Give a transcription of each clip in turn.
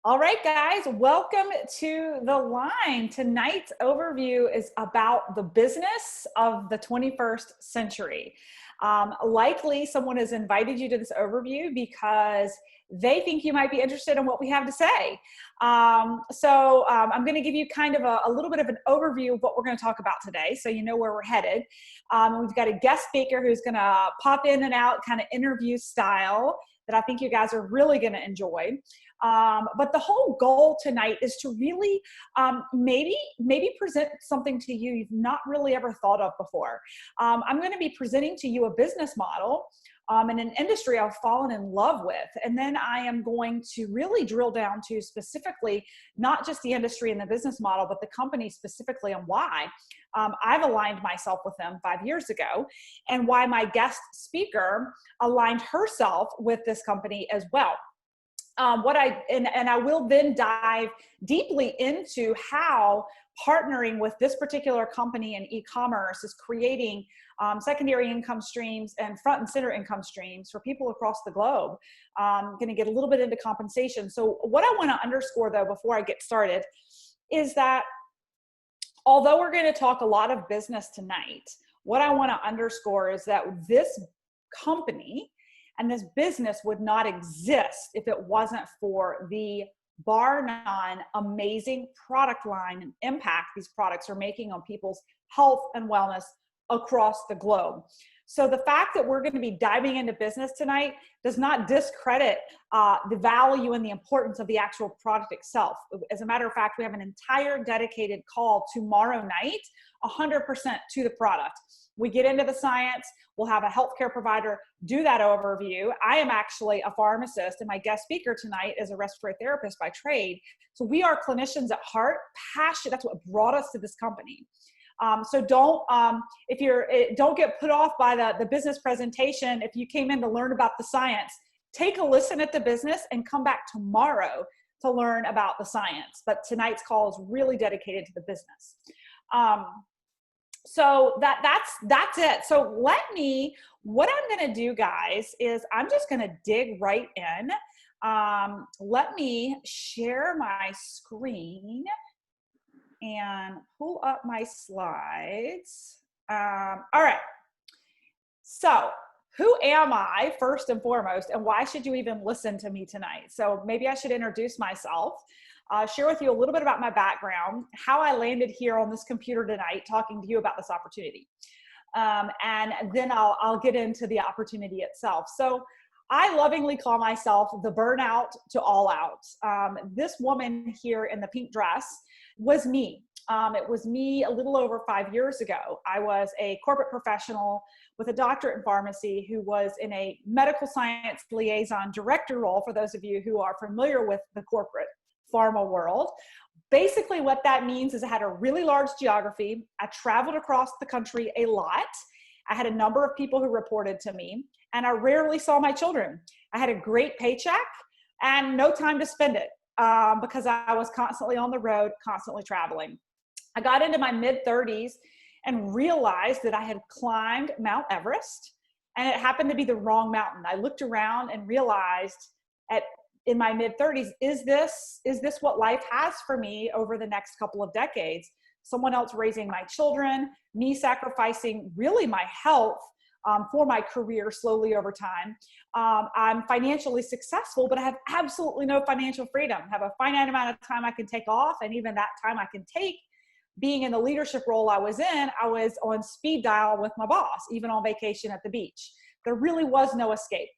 All right, guys, welcome to the line. Tonight's overview is about the business of the 21st century. Likely, someone has invited you to this overview because they think you might be interested in what we have to say. I'm going to give you kind of a little bit of an overview of what we're going to talk about today so you know where we're headed. We've got a guest speaker who's going to pop in and out, kind of interview style, that I think you guys are really going to enjoy. But the whole goal tonight is to really maybe present something to you you've not really ever thought of before. I'm going to be presenting to you a business model in an industry I've fallen in love with. And then I am going to really drill down to specifically not just the industry and the business model, but the company specifically and why I've aligned myself with them 5 years ago, and why my guest speaker aligned herself with this company as well. I will then dive deeply into how partnering with this particular company in e-commerce is creating secondary income streams and front and center income streams for people across the globe. I'm going to get a little bit into compensation. So what I want to underscore, though, before I get started, is that although we're going to talk a lot of business tonight, what I want to underscore is that this company and this business would not exist if it wasn't for the bar none amazing product line and impact these products are making on people's health and wellness across the globe. So the fact that we're going to be diving into business tonight does not discredit the value and the importance of the actual product itself. As a matter of fact, we have an entire dedicated call tomorrow night, 100% to the product. We get into the science. We'll have a healthcare provider do that overview. I am actually a pharmacist, and my guest speaker tonight is a respiratory therapist by trade. So we are clinicians at heart, passionate. That's what brought us to this company. So don't get put off by the business presentation. If you came in to learn about the science, take a listen at the business and come back tomorrow to learn about the science. But tonight's call is really dedicated to the business. So that's it. So what I'm going to do, guys, is I'm just going to dig right in. Let me share my screen and pull up my slides. All right. So who am I, first and foremost, and why should you even listen to me tonight? So maybe I should introduce myself, share with you a little bit about my background, how I landed here on this computer tonight talking to you about this opportunity. And then I'll get into the opportunity itself. So I lovingly call myself the burnout to all out. This woman here in the pink dress was me. It was me a little over 5 years ago. I was a corporate professional with a doctorate in pharmacy who was in a medical science liaison director role, for those of you who are familiar with the corporate pharma world. Basically what that means is I had a really large geography. I traveled across the country a lot. I had a number of people who reported to me, and I rarely saw my children. I had a great paycheck and no time to spend it because I was constantly on the road, constantly traveling. I got into my mid-30s and realized that I had climbed Mount Everest, and it happened to be the wrong mountain. I looked around and realized in my mid-30s, is this what life has for me over the next couple of decades? Someone else raising my children, me sacrificing really my health for my career slowly over time. I'm financially successful, but I have absolutely no financial freedom. I have a finite amount of time I can take off, and even that time I can take, being in the leadership role I was in, I was on speed dial with my boss, even on vacation at the beach. There really was no escape.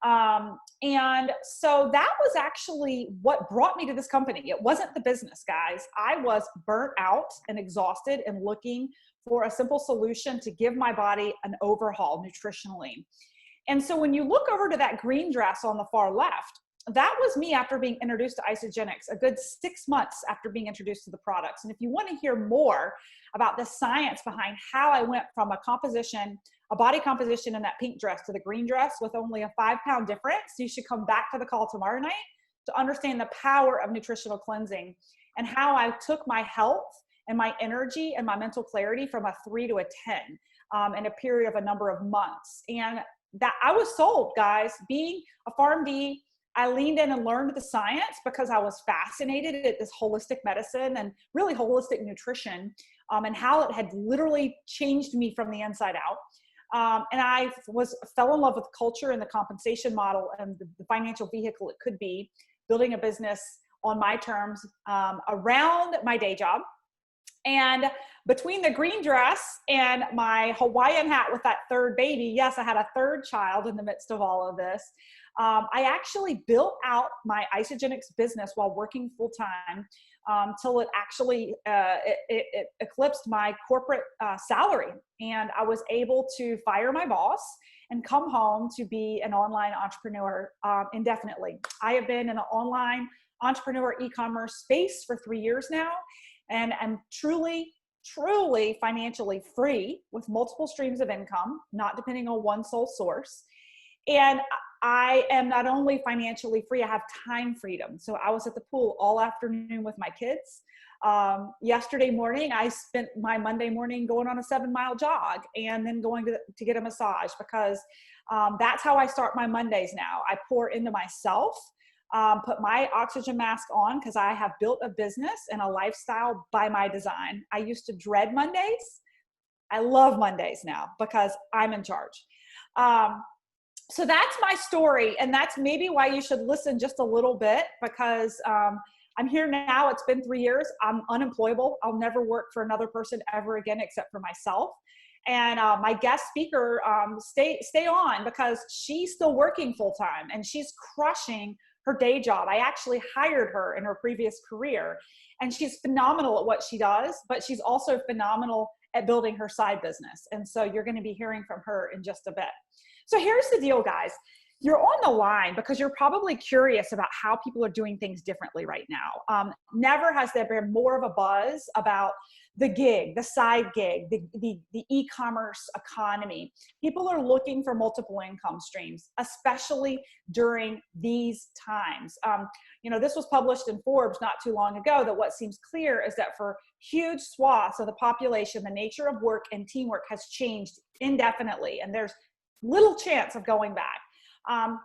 And so that was actually what brought me to this company. It wasn't the business, guys. I was burnt out and exhausted and looking for a simple solution to give my body an overhaul nutritionally. And so when you look over to that green dress on the far left, that was me after being introduced to Isogenics, a good 6 months after being introduced to the products. And if you want to hear more about the science behind how I went from a body composition in that pink dress to the green dress with only a 5-pound difference, you should come back to the call tomorrow night to understand the power of nutritional cleansing and how I took my health and my energy and my mental clarity from a 3 to a 10 in a period of a number of months. And that I was sold, guys. Being a PharmD, I leaned in and learned the science because I was fascinated at this holistic medicine and really holistic nutrition, and how it had literally changed me from the inside out. And I fell in love with culture and the compensation model and the financial vehicle it could be, building a business on my terms, around my day job. And between the green dress and my Hawaiian hat with that third baby, yes, I had a third child in the midst of all of this. I actually built out my Isogenics business while working full time, till it actually it eclipsed my corporate salary, and I was able to fire my boss and come home to be an online entrepreneur indefinitely. I have been in the online entrepreneur e-commerce space for 3 years now, and I'm truly financially free with multiple streams of income, not depending on one sole source. And I am not only financially free, I have time freedom. So I was at the pool all afternoon with my kids. Yesterday morning, I spent my Monday morning going on a 7-mile jog and then going to get a massage, because that's how I start my Mondays now. I pour into myself, put my oxygen mask on, because I have built a business and a lifestyle by my design. I used to dread Mondays. I love Mondays now because I'm in charge. So that's my story, and that's maybe why you should listen just a little bit, because I'm here now. It's been 3 years. I'm unemployable. I'll never work for another person ever again except for myself. And my guest speaker, stay on, because she's still working full time and she's crushing her day job. I actually hired her in her previous career, and she's phenomenal at what she does, but she's also phenomenal at building her side business. And so you're going to be hearing from her in just a bit. So here's the deal, guys. You're on the line because you're probably curious about how people are doing things differently right now. Never has there been more of a buzz about the gig, the side gig, the e-commerce economy. People are looking for multiple income streams, especially during these times. This was published in Forbes not too long ago, that what seems clear is that for huge swaths of the population, the nature of work and teamwork has changed indefinitely, and there's little chance of going back.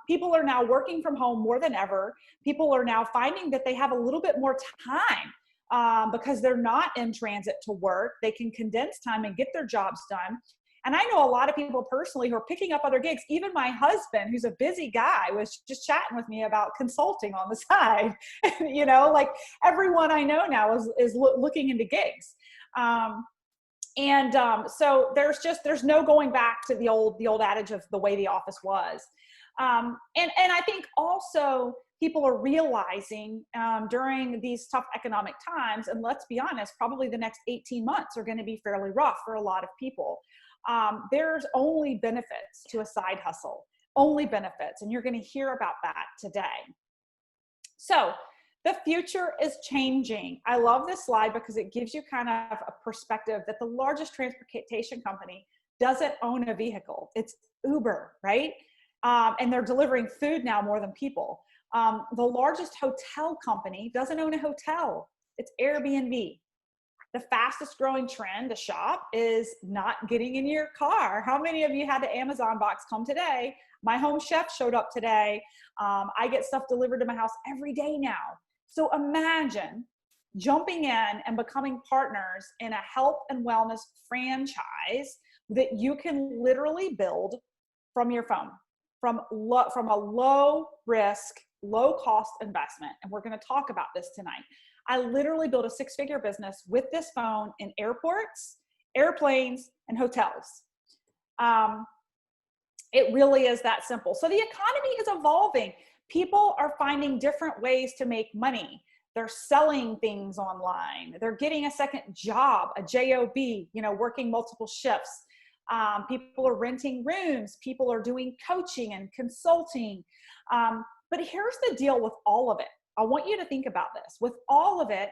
People are now working from home more than ever. People are now finding that they have a little bit more time because they're not in transit to work. They can condense time and get their jobs done. And I know a lot of people personally who are picking up other gigs. Even my husband, who's a busy guy, was just chatting with me about consulting on the side. Like everyone I know now is looking into gigs. So there's no going back to the old adage of the way the office was. And I think also people are realizing during these tough economic times, and let's be honest, probably the next 18 months are going to be fairly rough for a lot of people. There's only benefits to a side hustle, only benefits. And you're going to hear about that today. So the future is changing. I love this slide because it gives you kind of a perspective that the largest transportation company doesn't own a vehicle. It's Uber, right? And they're delivering food now more than people. The largest hotel company doesn't own a hotel. It's Airbnb. The fastest growing trend to shop is not getting in your car. How many of you had the Amazon box come today? My home chef showed up today. I get stuff delivered to my house every day now. So imagine jumping in and becoming partners in a health and wellness franchise that you can literally build from your phone, from a low risk, low cost investment. And we're going to talk about this tonight. I literally built a 6-figure business with this phone in airports, airplanes, and hotels. It really is that simple. So the economy is evolving. People are finding different ways to make money. They're selling things online. They're getting a second job, a job, working multiple shifts. People are renting rooms. People are doing coaching and consulting. But here's the deal with all of it. I want you to think about this. With all of it,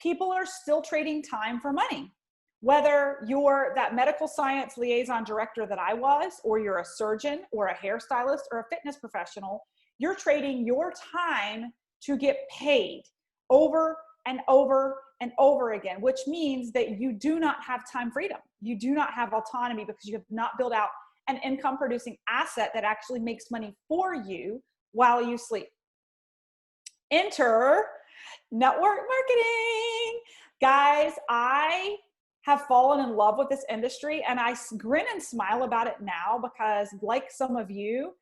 people are still trading time for money. Whether you're that medical science liaison director that I was, or you're a surgeon or a hairstylist or a fitness professional, you're trading your time to get paid over and over and over again, which means that you do not have time freedom. You do not have autonomy because you have not built out an income producing asset that actually makes money for you while you sleep. Enter network marketing. Guys, I have fallen in love with this industry, and I grin and smile about it now because, like some of you,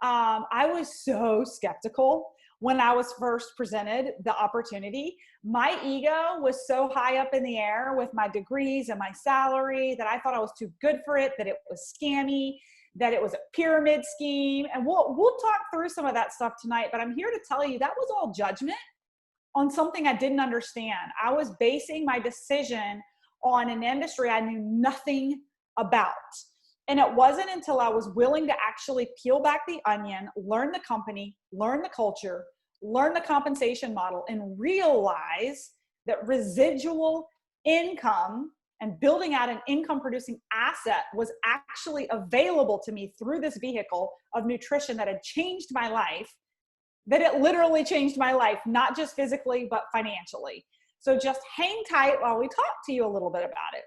I was so skeptical when I was first presented the opportunity. My ego was so high up in the air with my degrees and my salary that I thought I was too good for it, that it was scammy, that it was a pyramid scheme. And we'll talk through some of that stuff tonight, but I'm here to tell you that was all judgment on something I didn't understand. I was basing my decision on an industry I knew nothing about. And it wasn't until I was willing to actually peel back the onion, learn the company, learn the culture, learn the compensation model, and realize that residual income and building out an income producing asset was actually available to me through this vehicle of nutrition that had changed my life, that it literally changed my life, not just physically, but financially. So just hang tight while we talk to you a little bit about it.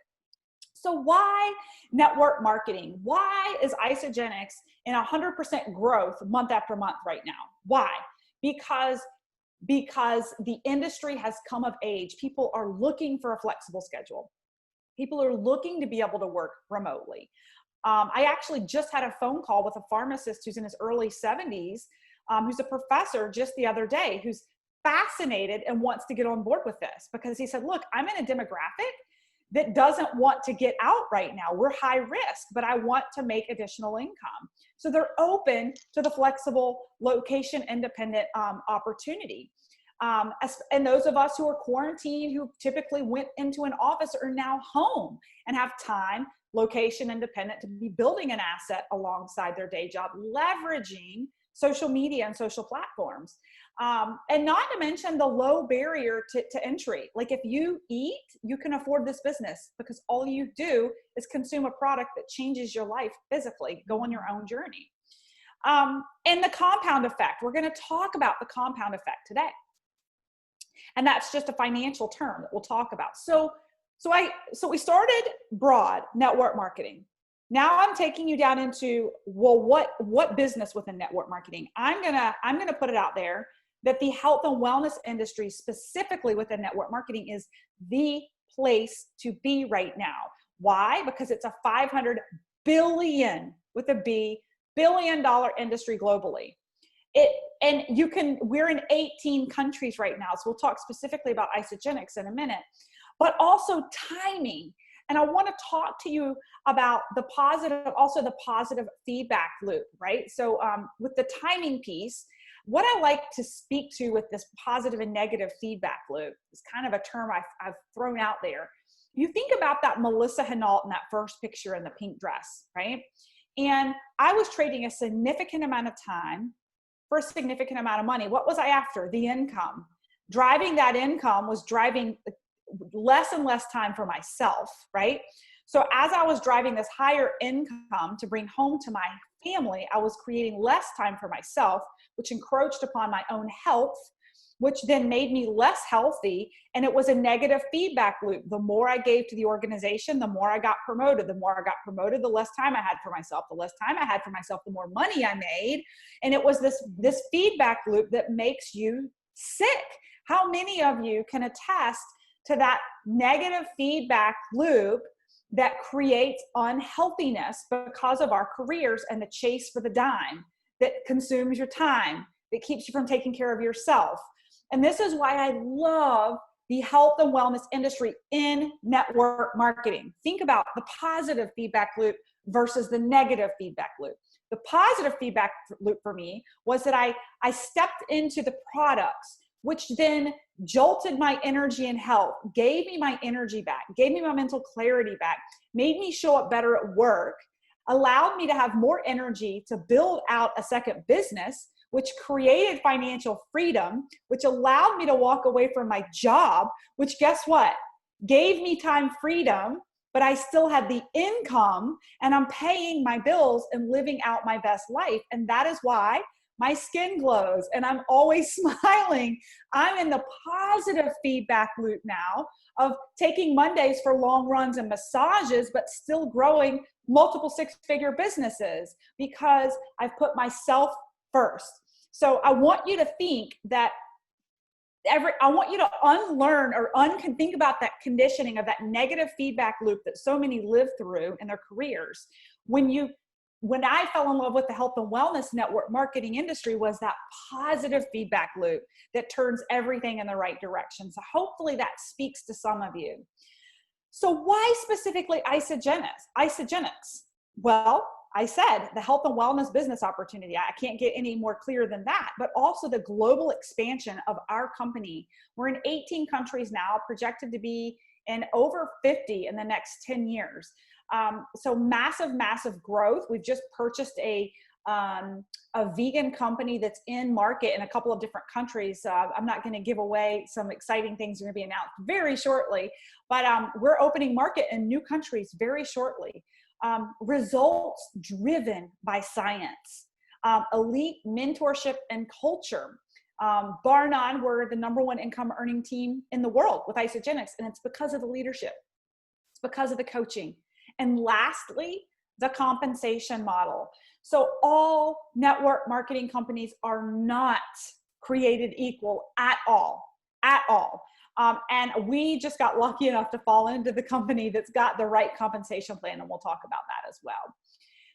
So why network marketing? Why is Isagenix in 100% growth month after month right now? Why? Because the industry has come of age. People are looking for a flexible schedule. People are looking to be able to work remotely. I actually just had a phone call with a pharmacist who's in his early 70s, who's a professor just the other day, who's fascinated and wants to get on board with this because he said, look, I'm in a demographic that doesn't want to get out right now. We're high risk, but I want to make additional income. So they're open to the flexible location independent opportunity. And those of us who are quarantined, who typically went into an office, are now home and have time, location independent, to be building an asset alongside their day job, leveraging social media and social platforms. And not to mention the low barrier to entry. Like if you eat, you can afford this business because all you do is consume a product that changes your life physically. Go on your own journey. And the compound effect. We're going to talk about the compound effect today. And that's just a financial term that we'll talk about. So we started broad network marketing. Now I'm taking you down into, well, what business within network marketing? I'm gonna put it out there that the health and wellness industry, specifically within network marketing, is the place to be right now. Why? Because it's a $500 billion with a B billion-dollar industry globally. We're in 18 countries right now, so we'll talk specifically about Isagenix in a minute, but also timing. And I want to talk to you about the positive feedback loop, right? So with the timing piece, what I like to speak to with this positive and negative feedback loop is kind of a term I've thrown out there. You think about that Melissa Henault in that first picture in the pink dress, right? And I was trading a significant amount of time for a significant amount of money. What was I after? The income. Driving that income was driving less and less time for myself, right? So as I was driving this higher income to bring home to my family, I was creating less time for myself, which encroached upon my own health, which then made me less healthy. And it was a negative feedback loop. The more I gave to the organization, the more I got promoted. The more I got promoted, the less time I had for myself. The less time I had for myself, the more money I made. And it was this feedback loop that makes you sick. How many of you can attest to that negative feedback loop that creates unhealthiness because of our careers and the chase for the dime that consumes your time, that keeps you from taking care of yourself? And this is why I love the health and wellness industry in network marketing. Think about the positive feedback loop versus the negative feedback loop. The positive feedback loop for me was that I stepped into the products, which then jolted my energy and health, gave me my energy back, gave me my mental clarity back, made me show up better at work, allowed me to have more energy to build out a second business, which created financial freedom, which allowed me to walk away from my job, which guess what? Gave me time freedom, but I still had the income and I'm paying my bills and living out my best life. And that is why my skin glows and I'm always smiling. I'm in the positive feedback loop now of taking Mondays for long runs and massages, but still growing multiple six-figure businesses because I've put myself first. So I want you to think that I want you to unlearn or think about that conditioning of that negative feedback loop that so many live through in their careers. When I fell in love with the health and wellness network marketing industry, was that positive feedback loop that turns everything in the right direction. So hopefully that speaks to some of you. So why specifically Isagenix? Well, I said the health and wellness business opportunity. I can't get any more clear than that, but also the global expansion of our company. We're in 18 countries now, projected to be in over 50 in the next 10 years. So massive, massive growth. We've just purchased a vegan company that's in market in a couple of different countries. I'm not going to give away some exciting things that are going to be announced very shortly, but we're opening market in new countries very shortly. Results driven by science, elite mentorship and culture. Bar none, we're the #1 income earning team in the world with Isagenix, and it's because of the leadership. It's because of the coaching. And lastly, the compensation model. So all network marketing companies are not created equal at all, at all. And we just got lucky enough to fall into the company that's got the right compensation plan, and we'll talk about that as well.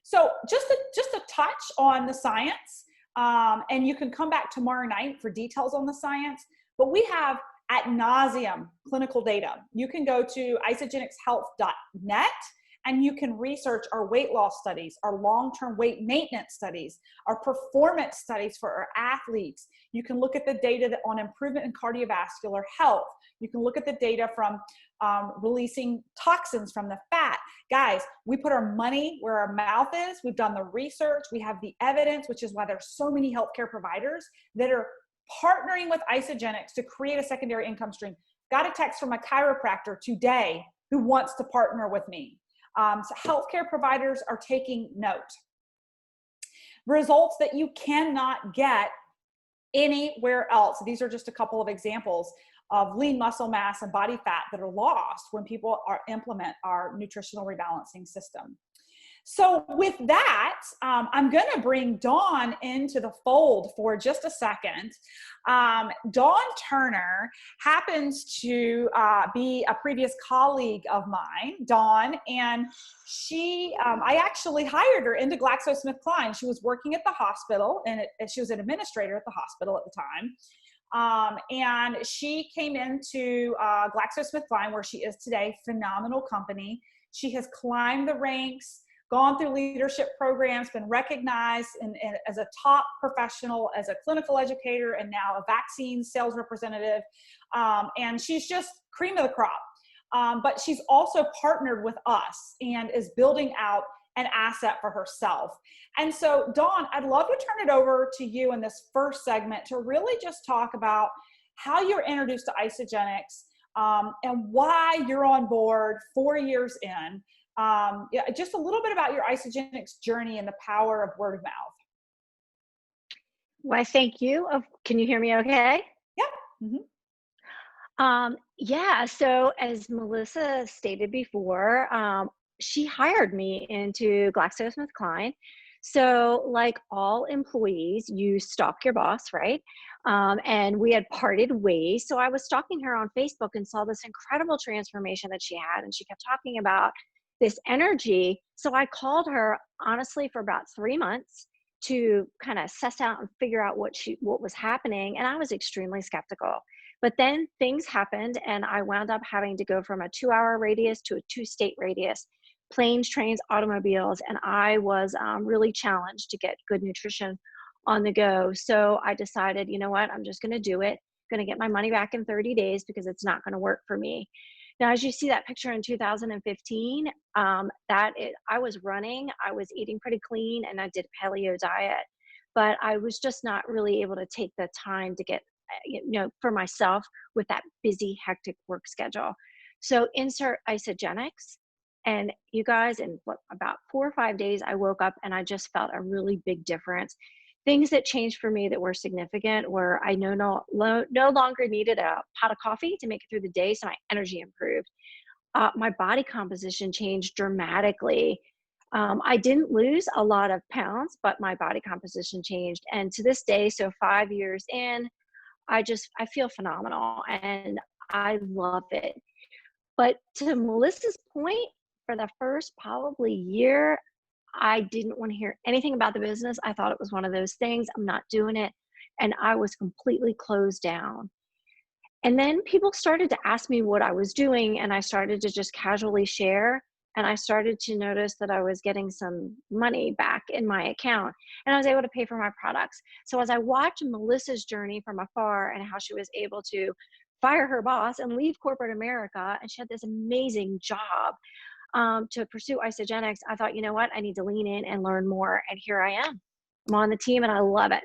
So just a touch on the science, and you can come back tomorrow night for details on the science, but we have ad nauseum clinical data. You can go to isagenixhealth.net and you can research our weight loss studies, our long-term weight maintenance studies, our performance studies for our athletes. You can look at the data on improvement in cardiovascular health. You can look at the data from releasing toxins from the fat. Guys, we put our money where our mouth is. We've done the research. We have the evidence, which is why there's so many healthcare providers that are partnering with Isagenix to create a secondary income stream. Got a text from a chiropractor today who wants to partner with me. So healthcare providers are taking note. Results that you cannot get anywhere else. These are just a couple of examples of lean muscle mass and body fat that are lost when people implement our nutritional rebalancing system. So with that, I'm going to bring Dawn into the fold for just a second. Dawn Turner happens to be a previous colleague of mine, Dawn, and I actually hired her into GlaxoSmithKline. She was working at the hospital, and she was an administrator at the hospital at the time. And she came into GlaxoSmithKline, where she is today. Phenomenal company. She has climbed the ranks, gone through leadership programs, been recognized as a top professional, as a clinical educator, and now a vaccine sales representative. And she's just cream of the crop. But she's also partnered with us and is building out an asset for herself. And so, Dawn, I'd love to turn it over to you in this first segment to really just talk about how you're introduced to Isagenix, and why you're on board 4 years in. Just a little bit about your Isagenix journey and the power of word of mouth. Why, thank you. Can you hear me okay? Yeah. Mm-hmm. Yeah, so as Melissa stated before, she hired me into GlaxoSmithKline. So like all employees, you stalk your boss, right? And we had parted ways. So I was stalking her on Facebook and saw this incredible transformation that she had. And she kept talking about this energy. So I called her honestly for about 3 months to kind of suss out and figure out what was happening. And I was extremely skeptical. But then things happened, and I wound up having to go from a 2-hour radius to a 2-state radius, planes, trains, automobiles. And I was really challenged to get good nutrition on the go. So I decided, you know what, I'm just going to do it. Going to get my money back in 30 days because it's not going to work for me. Now, as you see that picture in 2015, I was running, I was eating pretty clean, and I did a paleo diet, but I was just not really able to take the time to get, for myself with that busy, hectic work schedule. So insert Isagenix, and you guys, in about 4 or 5 days, I woke up and I just felt a really big difference. Things that changed for me that were significant were I no longer needed a pot of coffee to make it through the day, so my energy improved. My body composition changed dramatically. I didn't lose a lot of pounds, but my body composition changed. And to this day, so 5 years in, I feel phenomenal and I love it. But to Melissa's point, for the first probably year, I didn't want to hear anything about the business. I thought it was one of those things. I'm not doing it. And I was completely closed down. And then people started to ask me what I was doing, and I started to just casually share. And I started to notice that I was getting some money back in my account, and I was able to pay for my products. So as I watched Melissa's journey from afar and how she was able to fire her boss and leave corporate America, and she had this amazing job to pursue isogenics, I thought, you know what? I need to lean in and learn more. And here I am. I'm on the team and I love it.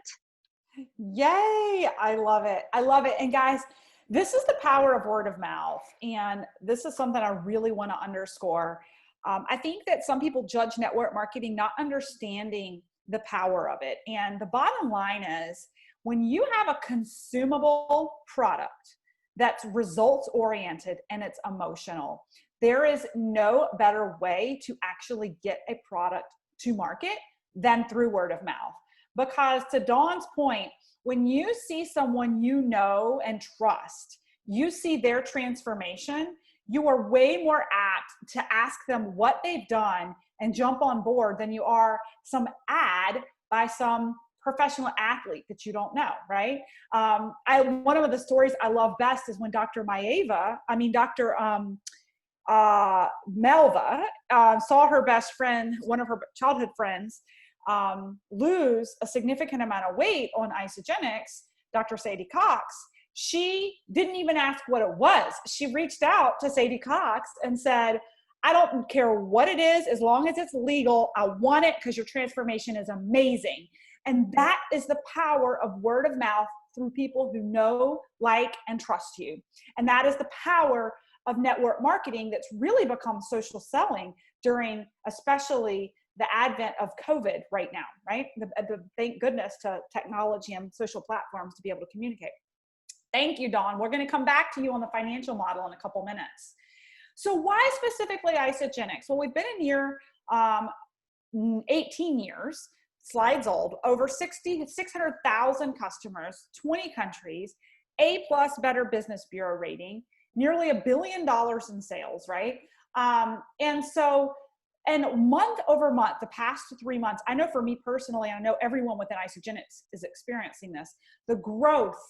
Yay. I love it. I love it. And guys, this is the power of word of mouth. And this is something I really want to underscore. I think that some people judge network marketing not understanding the power of it. And the bottom line is, when you have a consumable product that's results oriented and it's emotional, there is no better way to actually get a product to market than through word of mouth. Because to Dawn's point, when you see someone you know and trust, you see their transformation, you are way more apt to ask them what they've done and jump on board than you are some ad by some professional athlete that you don't know, right? One of the stories I love best is when Dr. Melva saw her best friend, one of her childhood friends, lose a significant amount of weight on isogenics, Dr. Sadie Cox. She didn't even ask what it was. She reached out to Sadie Cox and said, I don't care what it is, as long as it's legal, I want it because your transformation is amazing. And that is the power of word of mouth through people who know, like, and trust you. And that is the power of network marketing that's really become social selling during especially the advent of COVID right now, right? Thank goodness to technology and social platforms to be able to communicate. Thank you, Dawn. We're going to come back to you on the financial model in a couple minutes. So why specifically isogenics? Well, we've been in year 18 years, slides old, over 600,000 customers, 20 countries, A+ Better Business Bureau rating, nearly $1 billion in sales, right? And month over month, the past 3 months, I know for me personally, I know everyone within isogenics is experiencing this. The growth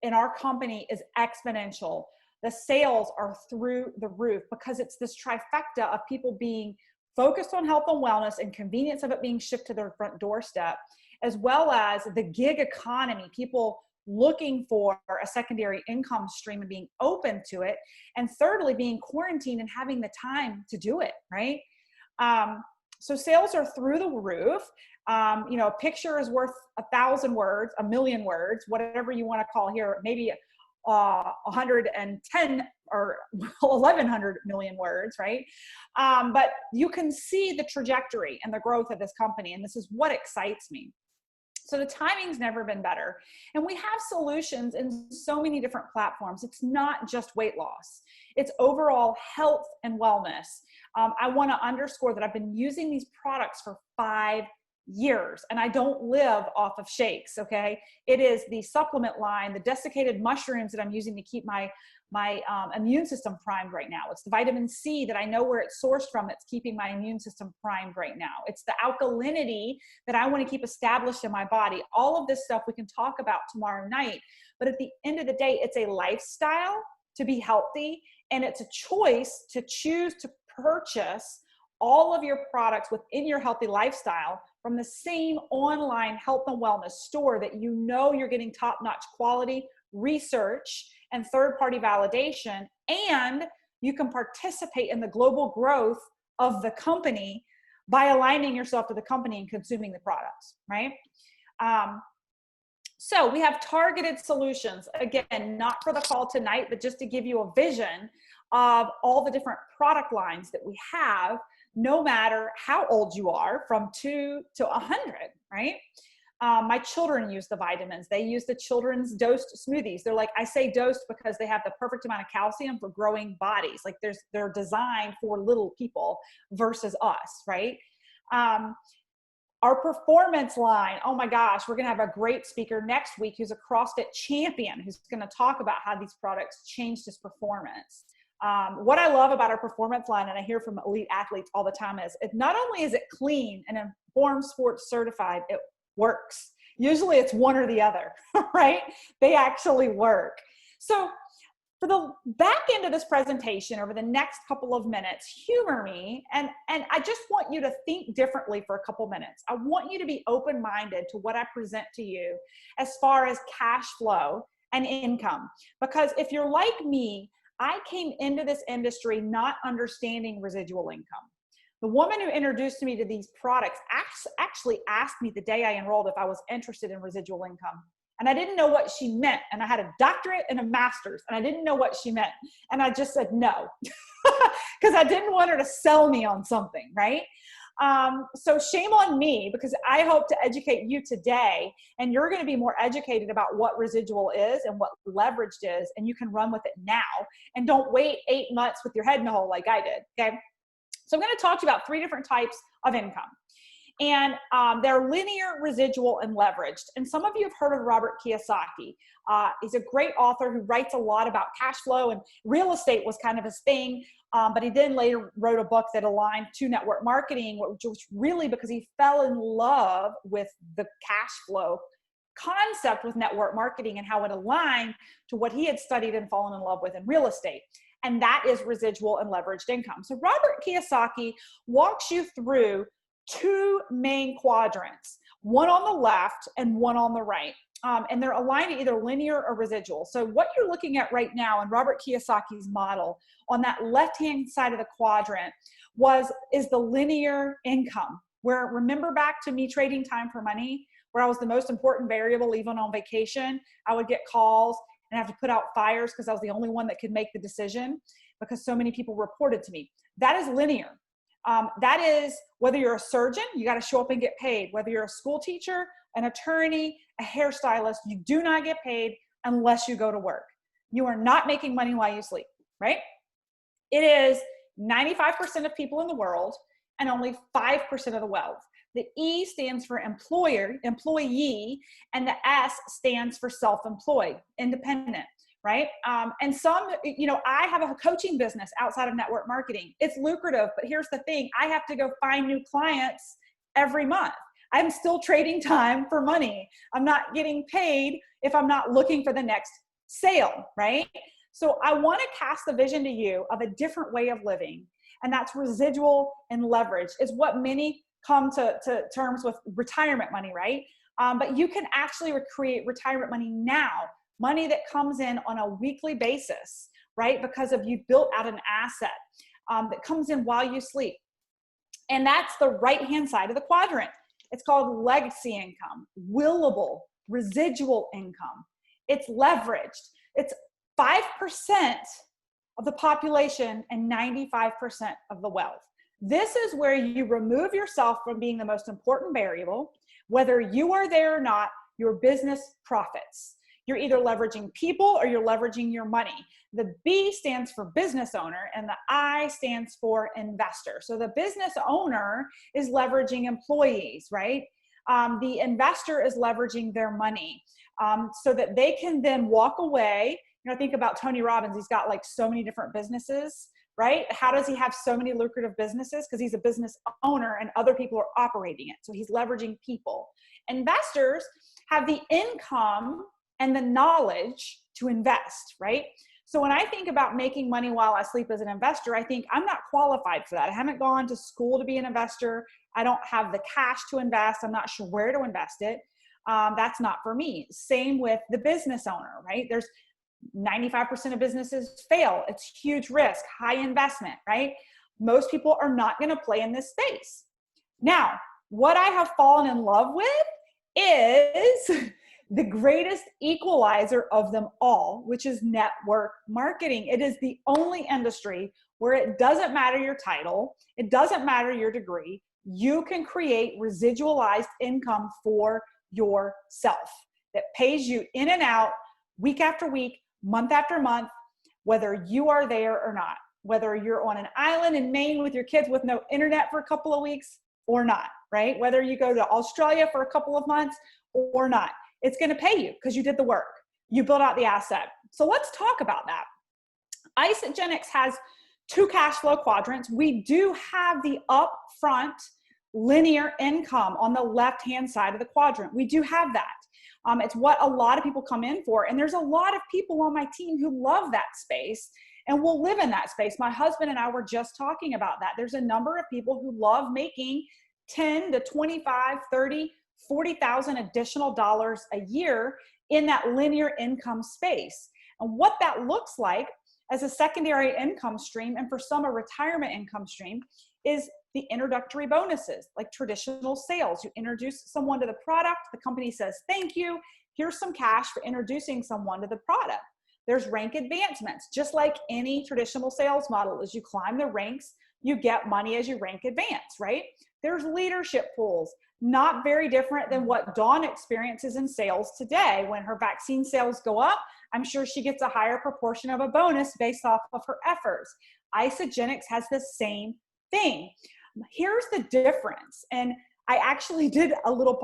in our company is exponential. The sales are through the roof because it's this trifecta of people being focused on health and wellness and convenience of it being shipped to their front doorstep, as well as the gig economy, people looking for a secondary income stream and being open to it. And thirdly, being quarantined and having the time to do it, right? So sales are through the roof. A picture is worth 1,000 words, 1,000,000 words, whatever you want to call here, maybe 110 or 1,100 million words, right? But you can see the trajectory and the growth of this company, and this is what excites me. So the timing's never been better. And we have solutions in so many different platforms. It's not just weight loss. It's overall health and wellness. I want to underscore that I've been using these products for 5 years and I don't live off of shakes, okay? It is the supplement line, the desiccated mushrooms that I'm using to keep my immune system primed right now. It's the vitamin C that I know where it's sourced from that's keeping my immune system primed right now. It's the alkalinity that I want to keep established in my body. All of this stuff we can talk about tomorrow night. But at the end of the day, it's a lifestyle to be healthy, and it's a choice to choose to purchase all of your products within your healthy lifestyle from the same online health and wellness store that you know you're getting top-notch quality, research, and third-party validation, and you can participate in the global growth of the company by aligning yourself to the company and consuming the products, right? So we have targeted solutions, again, not for the call tonight, but just to give you a vision of all the different product lines that we have, no matter how old you are, from 2 to 100, right? My children use the vitamins. They use the children's dosed smoothies. They're like, I say dosed because they have the perfect amount of calcium for growing bodies. Like they're designed for little people versus us, right? Um, our performance line, oh my gosh, we're going to have a great speaker next week who's a CrossFit champion who's going to talk about how these products changed his performance. What I love about our performance line, and I hear from elite athletes all the time, is it not only is it clean and Informed Sports certified, it works. Usually it's one or the other, right? They actually work. So for the back end of this presentation, over the next couple of minutes, humor me, and I just want you to think differently for a couple minutes. I want you to be open-minded to what I present to you as far as cash flow and income. Because if you're like me, I came into this industry not understanding residual income. The woman who introduced me to these products actually asked me the day I enrolled if I was interested in residual income. And I didn't know what she meant. And I had a doctorate and a master's, and I didn't know what she meant. And I just said no, because I didn't want her to sell me on something, right? So shame on me, because I hope to educate you today, and you're going to be more educated about what residual is and what leveraged is, and you can run with it now, and don't wait 8 months with your head in the hole like I did, okay? So I'm going to talk to you about 3 different types of income. And they're linear, residual, and leveraged. And some of you have heard of Robert Kiyosaki. He's a great author who writes a lot about cash flow, and real estate was kind of his thing. But he then later wrote a book that aligned to network marketing, which was really because he fell in love with the cash flow concept with network marketing and how it aligned to what he had studied and fallen in love with in real estate. And that is residual and leveraged income. So Robert Kiyosaki walks you through 2 main quadrants, one on the left and one on the right. And they're aligned to either linear or residual. So what you're looking at right now in Robert Kiyosaki's model on that left-hand side of the quadrant is the linear income, where, remember back to me trading time for money, where I was the most important variable. Even on vacation, I would get calls and have to put out fires because I was the only one that could make the decision because so many people reported to me. That is linear. That is, whether you're a surgeon, you got to show up and get paid. Whether you're a school teacher, an attorney, a hairstylist, you do not get paid unless you go to work. You are not making money while you sleep, right? It is 95% of people in the world and only 5% of the wealth. The E stands for employee, and the S stands for self-employed, independent. Right? And some, I have a coaching business outside of network marketing. It's lucrative, but here's the thing. I have to go find new clients every month. I'm still trading time for money. I'm not getting paid if I'm not looking for the next sale, right? So I want to cast the vision to you of a different way of living. And that's residual and leverage. Is what many come to terms with retirement money, right? But you can actually create retirement money now. Money that comes in on a weekly basis, right? Because of you've built out an asset that comes in while you sleep. And that's the right-hand side of the quadrant. It's called legacy income, willable, residual income. It's leveraged. It's 5% of the population and 95% of the wealth. This is where you remove yourself from being the most important variable. Whether you are there or not, your business profits. You're either leveraging people or you're leveraging your money. The B stands for business owner and the I stands for investor. So the business owner is leveraging employees, right? The investor is leveraging their money so that they can then walk away. Think about Tony Robbins. He's got like so many different businesses, right? How does he have so many lucrative businesses? Because he's a business owner and other people are operating it. So he's leveraging people. Investors have the income and the knowledge to invest, right? So when I think about making money while I sleep as an investor, I think I'm not qualified for that. I haven't gone to school to be an investor. I don't have the cash to invest. I'm not sure where to invest it. That's not for me. Same with the business owner, right? There's 95% of businesses fail. It's huge risk, high investment, right? Most people are not going to play in this space. Now, what I have fallen in love with is the greatest equalizer of them all, which is network marketing. It is the only industry where it doesn't matter your title, it doesn't matter your degree, you can create residualized income for yourself that pays you in and out week after week, month after month, whether you are there or not, whether you're on an island in Maine with your kids with no internet for a couple of weeks or not, right? Whether you go to Australia for a couple of months or not, it's going to pay you because you did the work. You built out the asset. So let's talk about that. Isagenix has two cash flow quadrants. We do have the upfront linear income on the left-hand side of the quadrant. We do have that. It's what a lot of people come in for. And there's a lot of people on my team who love that space and will live in that space. My husband and I were just talking about that. There's a number of people who love making 10 to 25, 30, 40,000 additional dollars a year in that linear income space. And what that looks like as a secondary income stream, and for some a retirement income stream, is the introductory bonuses, like traditional sales. You introduce someone to the product, the company says, thank you, here's some cash for introducing someone to the product. There's rank advancements, just like any traditional sales model. As you climb the ranks, you get money as you rank advance, right? There's leadership pools, not very different than what Dawn experiences in sales today. When her vaccine sales go up, I'm sure she gets a higher proportion of a bonus based off of her efforts. Isagenix has the same thing. Here's the difference. And I actually did a little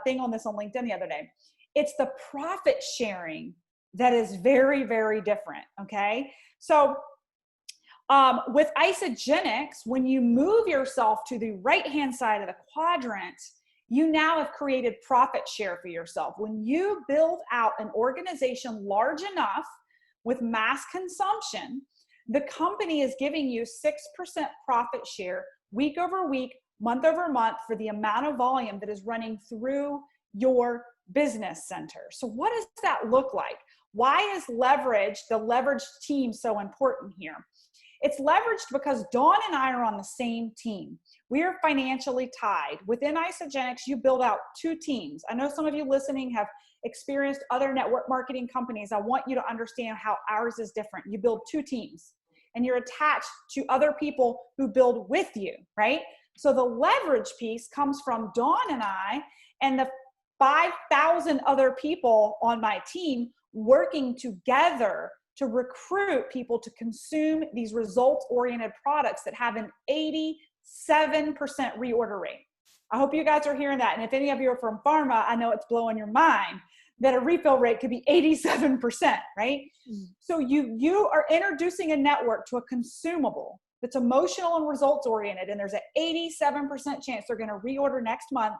thing on this on LinkedIn the other day. It's the profit sharing that is very, very different, okay? So with Isagenix, when you move yourself to the right-hand side of the quadrant, you now have created profit share for yourself. When you build out an organization large enough with mass consumption, the company is giving you 6% profit share week over week, month over month for the amount of volume that is running through your business center. So what does that look like? Why is leverage, the leveraged team, so important here? It's leveraged because Dawn and I are on the same team. We are financially tied. Within Isagenix, you build out two teams. I know some of you listening have experienced other network marketing companies. I want you to understand how ours is different. You build two teams and you're attached to other people who build with you, right? So the leverage piece comes from Dawn and I and the 5,000 other people on my team working together to recruit people to consume these results-oriented products that have an 87% reorder rate. I hope you guys are hearing that. And if any of you are from pharma, I know it's blowing your mind that a refill rate could be 87%, right? So you are introducing a network to a consumable that's emotional and results-oriented, and there's an 87% chance they're gonna reorder next month,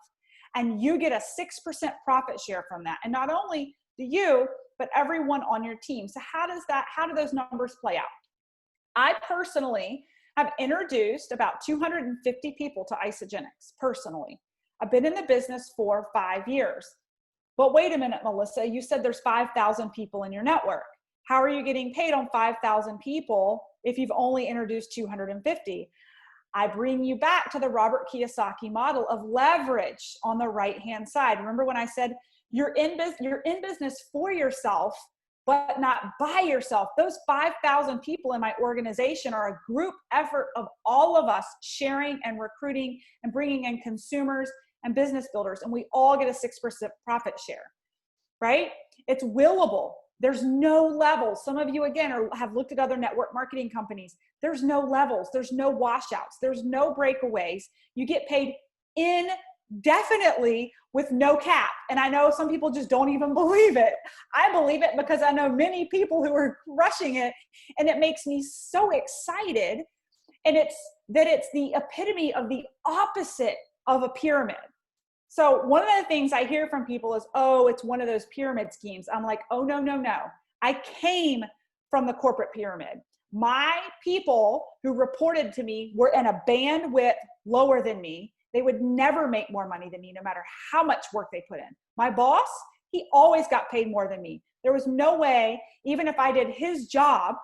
and you get a 6% profit share from that. And not only do you, but everyone on your team. So how do those numbers play out? I personally have introduced about 250 people to Isagenix personally. I've been in the business for 5 years. But wait a minute, Melissa, you said there's 5,000 people in your network. How are you getting paid on 5,000 people if you've only introduced 250? I bring you back to the Robert Kiyosaki model of leverage on the right-hand side. Remember when I said you're in business for yourself, but not by yourself? Those 5,000 people in my organization are a group effort of all of us sharing and recruiting and bringing in consumers and business builders, and we all get a 6% profit share, right? It's willable. There's no levels. Some of you, again, have looked at other network marketing companies. There's no levels. There's no washouts. There's no breakaways. You get paid indefinitely with no cap. And I know some people just don't even believe it. I believe it because I know many people who are crushing it, and it makes me so excited. And it's the epitome of the opposite of a pyramid. So one of the things I hear from people is, oh, it's one of those pyramid schemes. I'm like, oh, no, no, no. I came from the corporate pyramid. My people who reported to me were in a bandwidth lower than me. They would never make more money than me, no matter how much work they put in. My boss, he always got paid more than me. There was no way, even if I did his job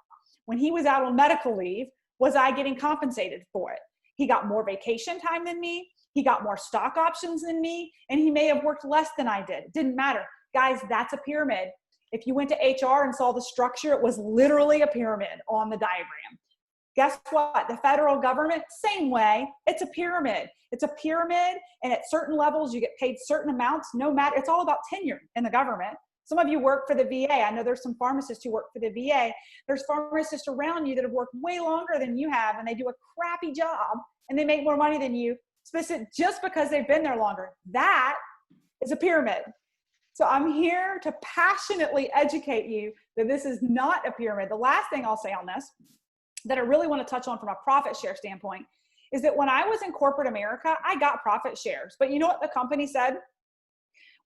when he was out on medical leave, was I getting compensated for it. He got more vacation time than me. He got more stock options than me, and he may have worked less than I did. It didn't matter. Guys, that's a pyramid. If you went to HR and saw the structure, it was literally a pyramid on the diagram. Guess what? The federal government, same way. It's a pyramid. It's a pyramid, and at certain levels, you get paid certain amounts, no matter. It's all about tenure in the government. Some of you work for the VA. I know there's some pharmacists who work for the VA. There's pharmacists around you that have worked way longer than you have, and they do a crappy job, and they make more money than you. specific, just because they've been there longer. That is a pyramid. So I'm here to passionately educate you that this is not a pyramid. The last thing I'll say on this that I really want to touch on from a profit share standpoint is that when I was in corporate America, I got profit shares. But you know what the company said?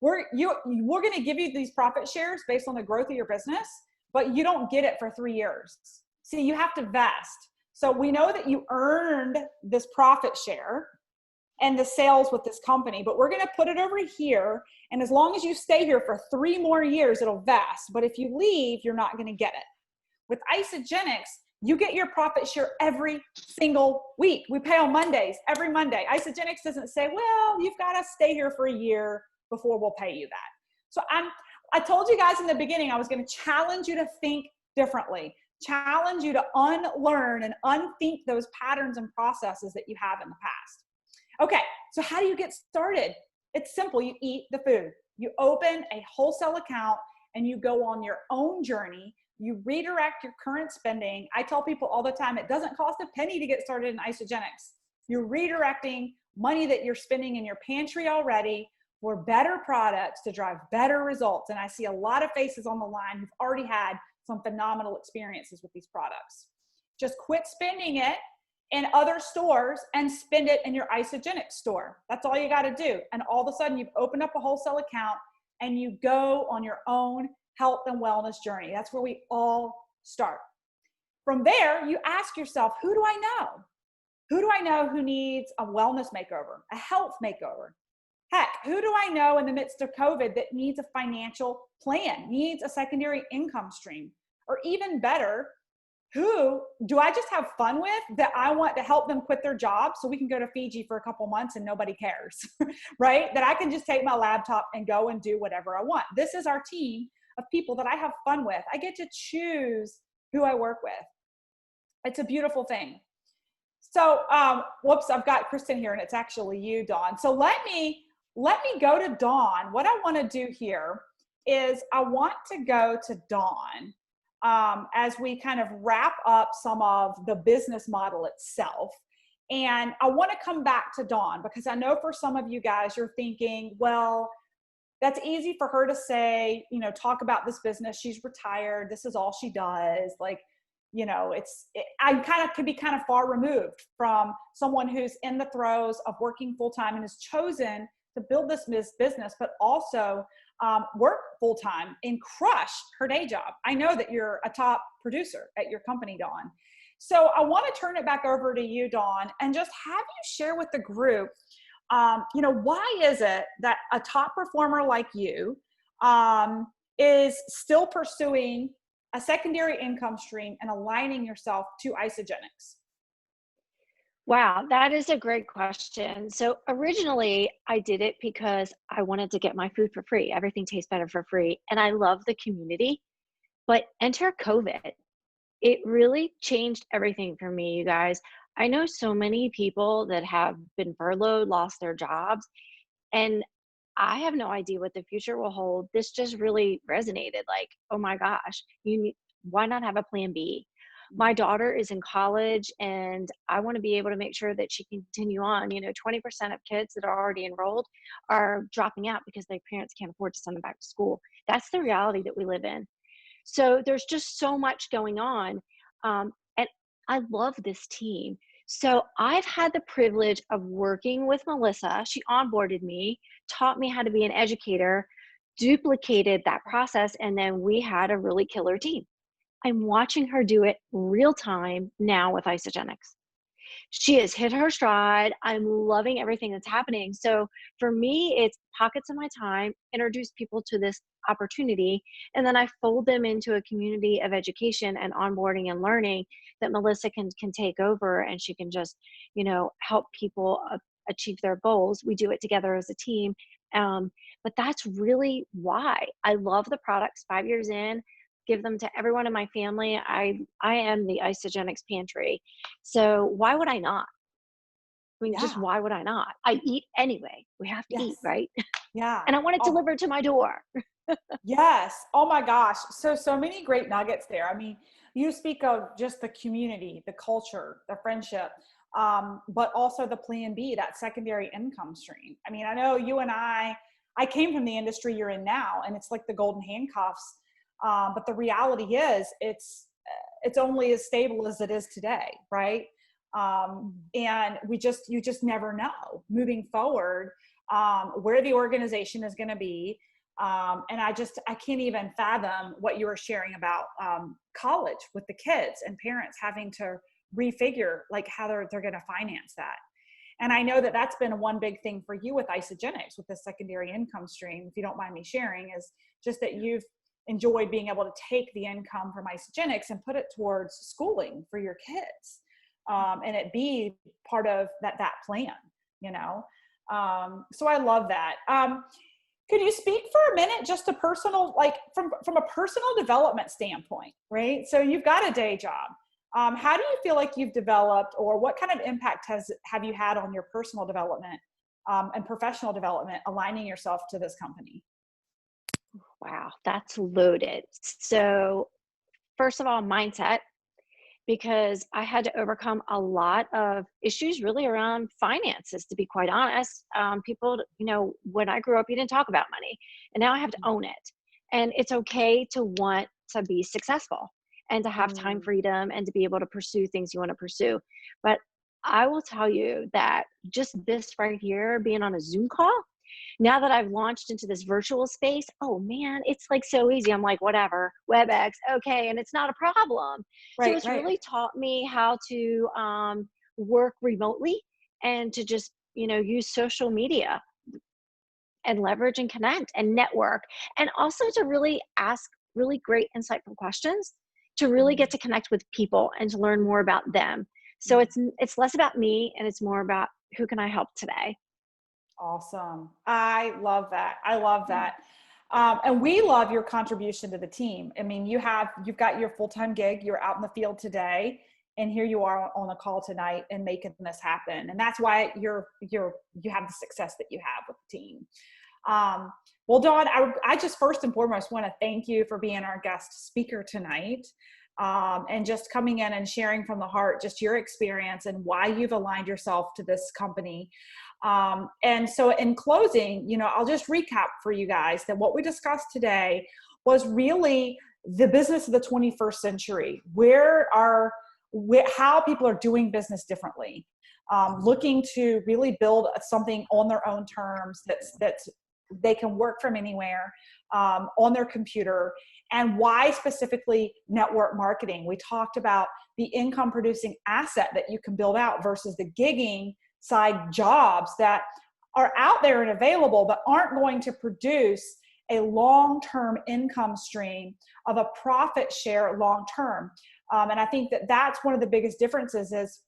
We're going to give you these profit shares based on the growth of your business, but you don't get it for 3 years. See, you have to vest. So we know that you earned this profit share and the sales with this company, but we're going to put it over here. And as long as you stay here for 3 more years, it'll vest. But if you leave, you're not going to get it. With Isagenix, you get your profit share every single week. We pay on Mondays, every Monday. Isagenix doesn't say, well, you've got to stay here for a year before we'll pay you that. So I told you guys in the beginning, I was going to challenge you to think differently, challenge you to unlearn and unthink those patterns and processes that you have in the past. Okay, so how do you get started? It's simple. You eat the food. You open a wholesale account and you go on your own journey. You redirect your current spending. I tell people all the time, it doesn't cost a penny to get started in Isagenix. You're redirecting money that you're spending in your pantry already for better products to drive better results. And I see a lot of faces on the line who've already had some phenomenal experiences with these products. Just quit spending it in other stores and spend it in your Isagenix store. That's all you got to do. And all of a sudden you've opened up a wholesale account and you go on your own health and wellness journey. That's where we all start. From there, you ask yourself, who do I know? Who do I know who needs a wellness makeover, a health makeover? Heck, who do I know in the midst of COVID that needs a financial plan, needs a secondary income stream? Or even better, who do I just have fun with that I want to help them quit their job so we can go to Fiji for a couple months and nobody cares, right? That I can just take my laptop and go and do whatever I want. This is our team of people that I have fun with. I get to choose who I work with. It's a beautiful thing. So, whoops, I've got Kristen here and it's actually you, Dawn. So let me go to Dawn. What I want to do here is I want to go to Dawn as we kind of wrap up some of the business model itself. And I want to come back to Dawn because I know for some of you guys, you're thinking, well, that's easy for her to say, you know, talk about this business. She's retired. This is all she does. Like, you know, I kind of could be kind of far removed from someone who's in the throes of working full-time and has chosen to build this business, but also work full-time and crush her day job. I know that you're a top producer at your company, Dawn. So I want to turn it back over to you, Dawn, and just have you share with the group, you know, why is it that a top performer like you is still pursuing a secondary income stream and aligning yourself to Isagenix? Wow, that is a great question. So originally I did it because I wanted to get my food for free. Everything tastes better for free. And I love the community, but enter COVID. It really changed everything for me, you guys. I know so many people that have been furloughed, lost their jobs, and I have no idea what the future will hold. This just really resonated like, oh my gosh, why not have a plan B? My daughter is in college and I want to be able to make sure that she can continue on. You know, 20% of kids that are already enrolled are dropping out because their parents can't afford to send them back to school. That's the reality that we live in. So there's just so much going on. And I love this team. So I've had the privilege of working with Melissa. She onboarded me, taught me how to be an educator, duplicated that process, and then we had a really killer team. I'm watching her do it real time now with Isagenix. She has hit her stride. I'm loving everything that's happening. So for me, it's pockets of my time, introduce people to this opportunity, and then I fold them into a community of education and onboarding and learning that Melissa can take over, and she can just, you know, help people achieve their goals. We do it together as a team. But that's really why I love the products. 5 years in, give them to everyone in my family. I am the Isagenix pantry. So why would I not? I mean, just why would I not? I eat anyway. We have to eat, right? Yeah. And I want it delivered to my door. Yes. Oh my gosh. So many great nuggets there. I mean, you speak of just the community, the culture, the friendship. but also the plan B, that secondary income stream. I mean, I know you and I came from the industry you're in now, and it's like the golden handcuffs. But the reality is it's only as stable as it is today, right? And you just never know moving forward, where the organization is going to be. And I can't even fathom what you were sharing about college with the kids and parents having to refigure like how they're going to finance that. And I know that that's been one big thing for you with Isogenics, with the secondary income stream, if you don't mind me sharing, is just that you've enjoyed being able to take the income from Isogenics and put it towards schooling for your kids, and it be part of that plan, you know? So I love that. Could you speak for a minute, just a personal, like from a personal development standpoint, right? So you've got a day job. How do you feel like you've developed, or what kind of impact have you had on your personal development and professional development, aligning yourself to this company? Wow, that's loaded. So, first of all, mindset, because I had to overcome a lot of issues really around finances, to be quite honest. People, when I grew up, you didn't talk about money, and now I have to own it. And it's okay to want to be successful and to have time Mm. freedom and to be able to pursue things you want to pursue. But I will tell you that just this right here, being on a Zoom call, now that I've launched into this virtual space, oh man, it's like so easy. I'm like, whatever, WebEx, okay, and it's not a problem. So Right, it's right. really taught me how to work remotely and to just, use social media and leverage and connect and network, and also to really ask really great, insightful questions to really get Mm. to connect with people and to learn more about them. So Mm. it's less about me and it's more about who can I help today. Awesome. I love that. I love that. And we love your contribution to the team. I mean, you've got your full-time gig, you're out in the field today, and here you are on the call tonight and making this happen. And that's why you have the success that you have with the team. Well, Dawn, I just first and foremost want to thank you for being our guest speaker tonight, and just coming in and sharing from the heart just your experience and why you've aligned yourself to this company. And so in closing, I'll just recap for you guys that what we discussed today was really the business of the 21st century. How people are doing business differently, looking to really build something on their own terms that's they can work from anywhere, on their computer, and why specifically network marketing. We talked about the income producing asset that you can build out versus the gigging side jobs that are out there and available, but aren't going to produce a long-term income stream of a profit share long-term. And I think that that's one of the biggest differences is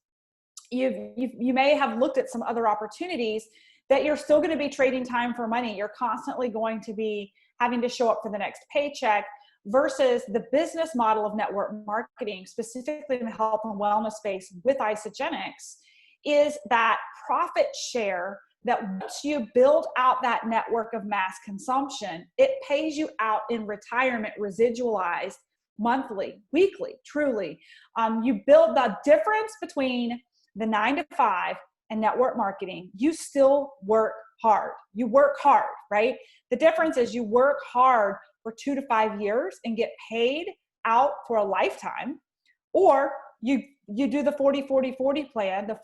you may have looked at some other opportunities that you're still going to be trading time for money. You're constantly going to be having to show up for the next paycheck, versus the business model of network marketing, specifically in the health and wellness space with Isogenics, is that profit share that once you build out that network of mass consumption, it pays you out in retirement, residualized monthly, weekly, truly. You build the difference between the 9 to 5 and network marketing. You still work hard. You work hard, right? The difference is you work hard for 2 to 5 years and get paid out for a lifetime, or you do the 40-40-40 plan, the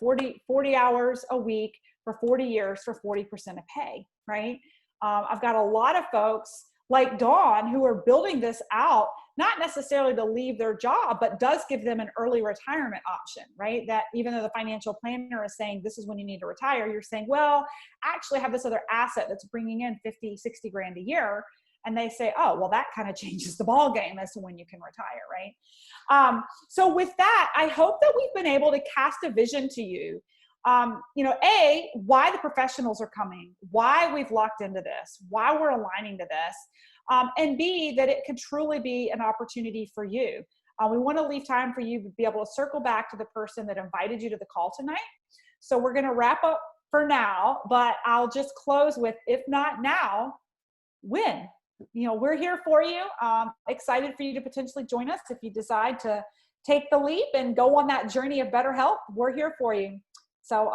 40 hours a week for 40 years for 40% of pay, right? I've got a lot of folks like Dawn who are building this out, not necessarily to leave their job, but does give them an early retirement option, right? That even though the financial planner is saying this is when you need to retire, you're saying, well, actually I have this other asset that's bringing in 50, 60 grand a year. And they say, oh, well, that kind of changes the ball game as to when you can retire, right? So with that, I hope that we've been able to cast a vision to you. A, why the professionals are coming, why we've locked into this, why we're aligning to this, and B, that it could truly be an opportunity for you. We want to leave time for you to be able to circle back to the person that invited you to the call tonight. So we're going to wrap up for now, but I'll just close with, if not now, when? We're here for you. Excited for you to potentially join us if you decide to take the leap and go on that journey of better health. We're here for you. So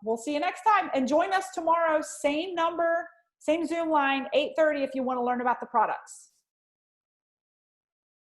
we'll see you next time, and join us tomorrow. Same number, same Zoom line, 8:30 if you want to learn about the products.